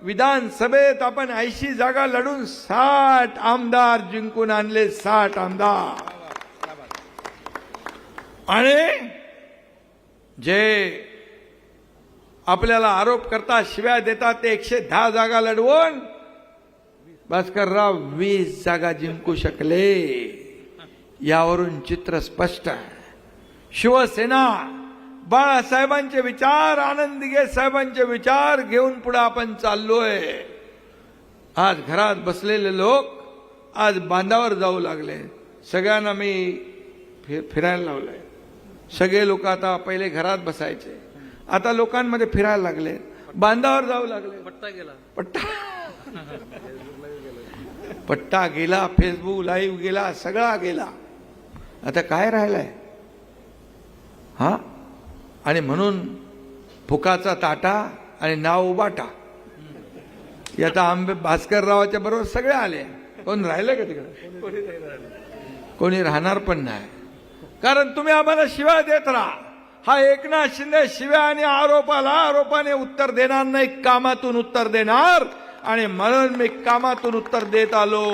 विधानसभेत आपण 80 जागा लढून 60 आमदार जिंकून आणले, 60 आमदार. आणि जे आपल्याला आरोप करतात, शिव्या देतात, ते 110 जागा लढवून भास्करराव 20 जागा जिंकू शकले. यावरून चित्र स्पष्ट आहे. शिवसेना बाळासाहेबांचे विचार, आनंद दिघे साहेबांचे विचार घेऊन पुढे आपण चाललोय. आज घरात बसलेले लोक आज बांधावर जाऊ लागले. सगळ्यांना मी फिरायला लावलंय. सगळे लोक आता पहिले घरात बसायचे, आता लोकांमध्ये फिरायला लागले, बांधावर जाऊ लागले. पट्टा गेला, फेसबुक लाईव्ह गेला, सगळा गेला. आता काय राहिलाय? हा, आणि म्हणून फुकाचा ताटा आणि नाव उबाटा. आता आंबे भास्कररावाच्या बरोबर सगळे आले. कोण राहिलं का तिकडे? कोणी राहणार पण नाही. कारण तुम्ही आम्हाला शिव्या देत राहा. हा एकनाथ शिंदे शिव्या आणि आरोपाने उत्तर देणार नाही, कामातून उत्तर देणार. आणि म्हणून मी कामातून उत्तर देत आलो.